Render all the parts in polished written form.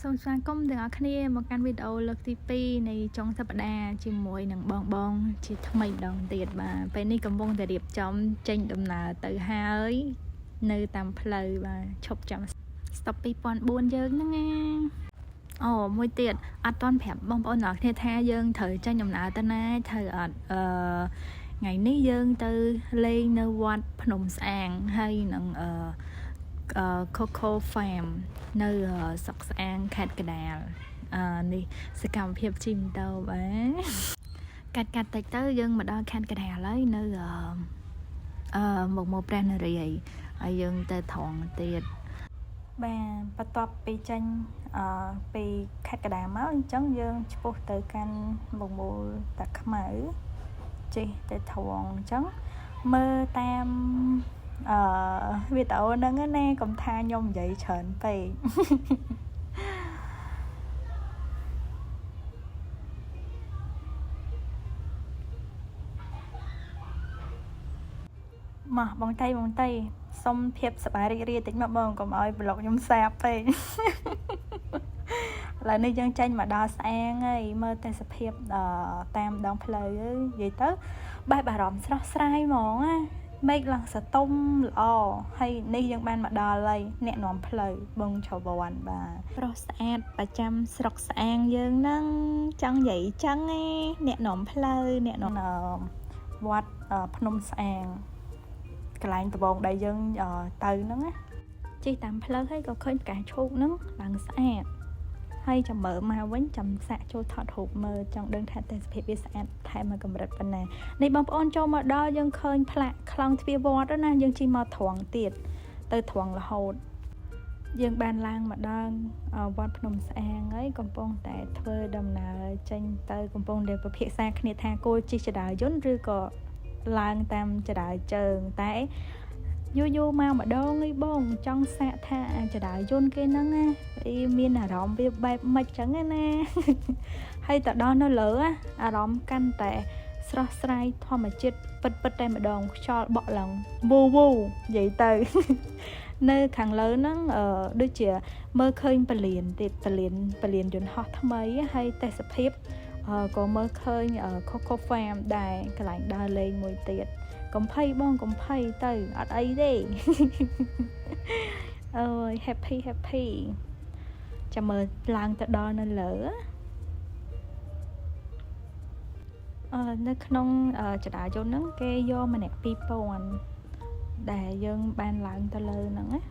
សូមស្វាគមន៍ទាំងអស់គ្នាមកកាន់វីដេអូលើកទី2នៃចុងសប្តាហ៍ជាមួយនឹងបងជាថ្មីម្ដងទៀតបាទពេលនេះកំពុងតែរៀបចំចេញដំណើរទៅហើយនៅតាមផ្លូវបាទឈប់ចាំស្តុប2004យើងហ្នឹងណាអូមួយទៀតអត់ទាន់ប្រាប់បងប្អូនអ្នកគ្នាថាយើងត្រូវចេញដំណើរទៅណាត្រូវអត់ថ្ងៃនេះយើងទៅលេងនៅវត្តភ្នំស្អាងហើយនឹងCoco Farm នៅស្រុកស្អាងខេត្តកណ្ដាលនេះសកម្មភាពជិះម៉ូតូបាទកាត់តិចទៅយើងមកដល់ខេត្តកណ្ដាលហើយនៅមកព្រះនរាយណ៍ហើយយើងទៅត្រង់ទៀតបាទបន្ទាប់ពីចេញពីខេត្តកណ្ដាលមកអញ្ចឹងយើងឆ្ពោះទៅកាន់បមូលតាខ្មៅចេះទៅត្រង់អញ្ចឹងមើលតាមវីដេអូហ្នឹងណាកុំថាខ្ញុំនិយាយច្រើនពេកមកបងតៃសុំភាពសប្បាយរីករាយតិចមកបងកុំឲ្យប្លុកខ្ញុំសាបពេកឥឡូវនេះយើងចេញមកដល់ស្អាងហើយមើលទេសភាពតាមដងផ្លូវនិយាយទៅបែបអារម្មណ៍ស្រស់ស្រាយហ្មងណាមេឃឡើងសតុំល្អហើយនេះយើងបានមកដល់ហើយអ្នកនាំផ្លូវបងឆៅបវ័នបាទប្រុសស្អាតប្រចាំស្រុកស្អាងយើងហ្នឹងចង់និយាយចឹងឯងអ្នកនាំផ្លូវអ្នកនាំវត្តភ្នំស្អាងកន្លែងដំបងដែលយើងទៅហ្នឹងណាជិះតាមផ្លូវហើយក៏ឃើញផ្កាឈូកហ្នឹងឡើងស្អាតហើយចាំមើលមកវិញចាំសាក់ចូលថតរូបមើលចង់ដឹងថាទេសភាពវាស្អាតថែមមកកម្រិតប៉ុណ្ណានេះបងប្អូនចូលមកដល់យើងឃើញផ្លាកខ្លងទ្វារវត្តណាយើងជិះមកត្រង់ទៀតទៅត្រង់រហូតយើងបានឡើងមកដល់វត្តភ្នំស្អាងហើយកំពុងតែធ្វើដំណើរចេញទៅកំពុងតែពិភាក្សាគ្នាថាគួរជិះចរាយន្តឬក៏ឡើងតាមចរាយជើងតែយូមកម្ដងនេះបងចង់សាកថាចរាយន្តគេហ្នឹងណាមានអារម្មណ៍វាបែបម៉េចចឹងណាហើយទៅដល់នៅលើអារម្មណ៍កាន់តែស្រស់ស្រាយធម្មជាតិពិតតែម្ដងខ្យល់បក់ឡើងវូនិយាយទៅនៅខាងលើហ្នឹងដូចជាមើលឃើញពលានទៀតពលានយន្តហោះថ្មីហើយទេសភាពក៏មើលឃើញ Coco Farm ដែរកន្លែងដើរលេងមួយទៀតកំភៃបងកំភៃទៅអត់អីទេអូយ happy ចាំមើលឡើងទៅដល់នៅលើនៅក្នុងចរាយន្តហ្នឹងគេយកម្នាក់2000ដែលយើងបានឡើងទៅលើហ្នឹងណា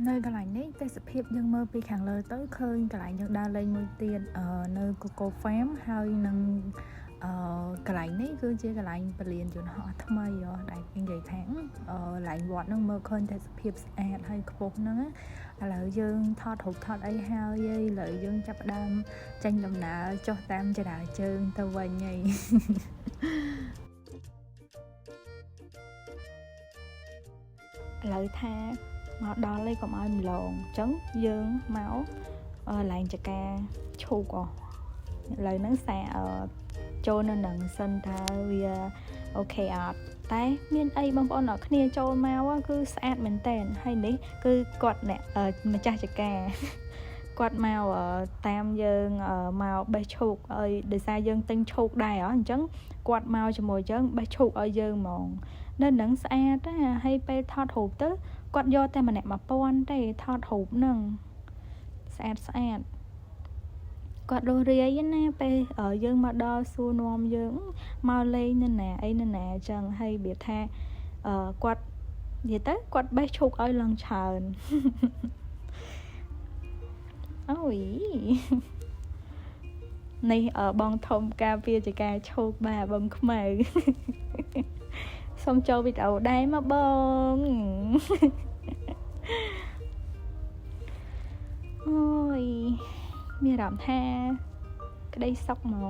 នៅកន្លែងនេះទេសភាពយើងមើលពីខាងលើទៅឃើញកន្លែងយើងដើរលេងមួយទៀតនៅ Coco Farm ហើយនឹងកន្លែងនេះគឺជាកន្លែងពលានយន្តហោះថ្មីដែលនិយាយថាឡើងវត្តហ្នឹងមើលឃើញទេសភាពស្អាតហើយខ្ពស់ហ្នឹងឥឡូវយើងថតរូបថតអីហើយឥឡូវយើងចាប់ផ្ដើមចេញដំណើរចុះតាមចរាចរណ៍ទៅវិញហើយឥឡូវថាមកដល់លេខកុំឲ្យម្លងអញ្ចឹងយើងមកឡើងចកាឈូកឥឡូវហ្នឹងសាចូលនៅនឹងសិនថាវាអូខេអត់តែមានអីបងប្អូនអ្នកគ្នាចូលមកគឺស្អាតមែនតើហើយនេះគឺគាត់អ្នកម្ចាស់ចកាគាត់មកតាមយើងមកបេះឈូកឲ្យដោយសារយើងទិញឈូកដែរអញ្ចឹងគាត់មកជាមួយយើងបេះឈូកឲ្យយើងហ្មងនៅនឹងស្អាតណាហើយពេលថតរូបទៅគាត់យកតែម្នាក់1000ទេថតរូបហ្នឹងស្អាតគាត់រស់រាយណាពេលយើងមកដល់សួរនាំយើងមកលេងនៅណាអីនៅណាអញ្ចឹងហើយវាថាគាត់និយាយទៅគាត់បេះឈូកឲ្យឡើងច្រើនអូយនេះបងធំការពារចកាឈូកបាទបងខ្មៅសូមចូលវីដេអូដែរមកបងអូយមានអារម្មណ៍ថាក្តីសុខហ្មង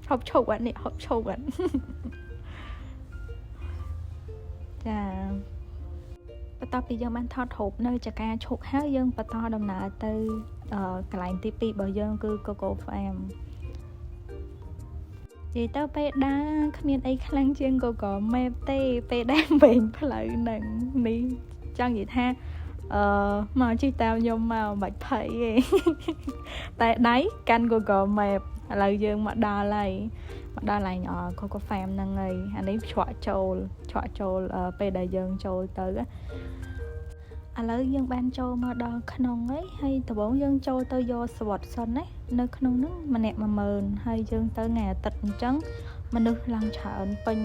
ហូបឈូកអត់នេះហូបឈូកអត់ចា បន្ទាប់ពីយើងបានថតរូបនៅចកាឈុកហើយយើងបន្តដំណើរទៅកន្លែងទី2របស់យើងគឺ Coco Farm និយាយទៅពេលដើរគ្មានអីខ្លាំងជាង Google Map ទេពេលដែលវែងផ្លូវហ្នឹងនេះចង់និយាយថាមកជិះតាមខ្ញុំមកមិនភ័យទេតែដៃកាន់ Google Map ឥឡូវយើងមកដល់ហើយមកដល់កន្លែងCoco Farm ហ្នឹងហើយអានេះឆ្លក់ចូលពេលដែលយើងចូលទៅឥឡូវយើងបានចូលមកដល់ក្នុងហើយដំបូងយើងចូលទៅយកសវត្តសិនណានៅក្នុងហ្នឹងម្នាក់10000ហើយយើងទៅថ្ងៃអាទិត្យអញ្ចឹងមនុស្សឡើងច្រើនពេញ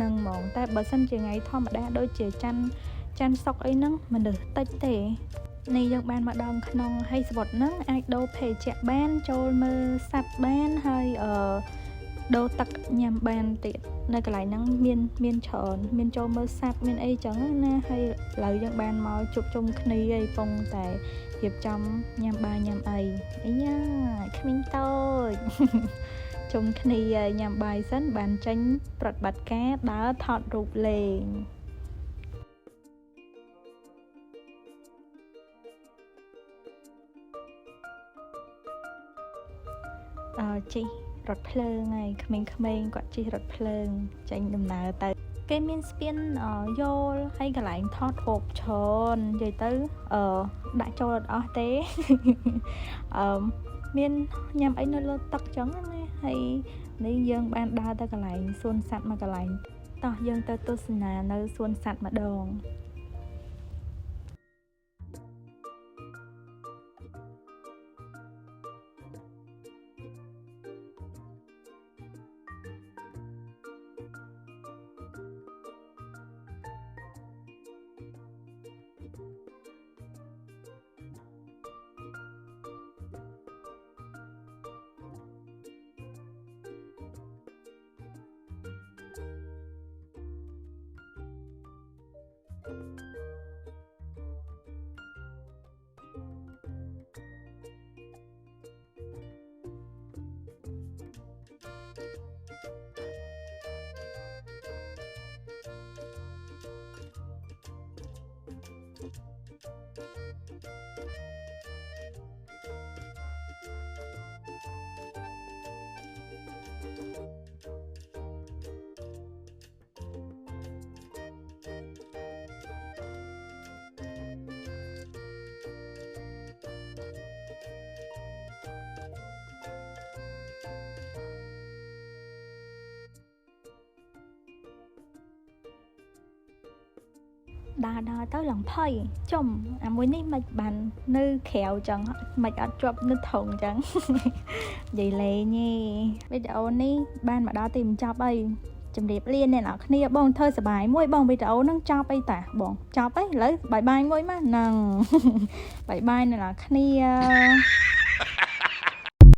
នឹងហ្មងតែបើសិនជាថ្ងៃធម្មតាដូចជាច័ន្ទសុក្រអីហ្នឹងមនុស្សតិចទេនេះយើងបានមកដល់ក្នុងហើយសវត្តហ្នឹងអាចដូរភេសជ្ជៈបានចូលមើលសត្វបានហើយដូរទឹកញ៉ាំបានទៀតនៅកន្លែងហ្នឹងមានច្រើនមានចូលមើលសត្វមានអីចឹងណាហើយឥឡូវយើងបានមកជួបជុំគ្នាហើយពងតែរៀបចំញ៉ាំបាយញ៉ាំអីយ៉ាក្មេងតូចជុំគ្នាញ៉ាំបាយសិនបានចេញប្រតិបត្តិការដើរថតរូបលេងជិះរថភ្លើងហើយក្មេងៗគាត់ជិះរថភ្លើងចេញដំណើរទៅគេមានស្ពានយល់ហើយកន្លែងថតរូបច្រើននិយាយទៅដាក់ចូលអត់អស់ទេមានញ៉ាំអីនៅលើទឹកចឹងណាហើយនេះយើងបានដើរទៅកន្លែងសួនសត្វមួយកន្លែងតោះយើងទៅទស្សនានៅសួនសត្វម្ដងដើរទៅឡើងភ័យចំអាមួយនេះមិនបាននៅក្រៅចឹងមិនអត់ជាប់នៅធុងចឹងនិយាយលេងទេវីដេអូនេះបានមកដល់ទីបញ្ចប់ហើយជំរាបលាអ្នកនរគ្នាបងធ្វើសប្បាយមួយបងវីដេអូហ្នឹងចប់អីតាបងចប់អីឥឡូវបាយមួយមកហ្នឹងបាយអ្នកនរគ្នា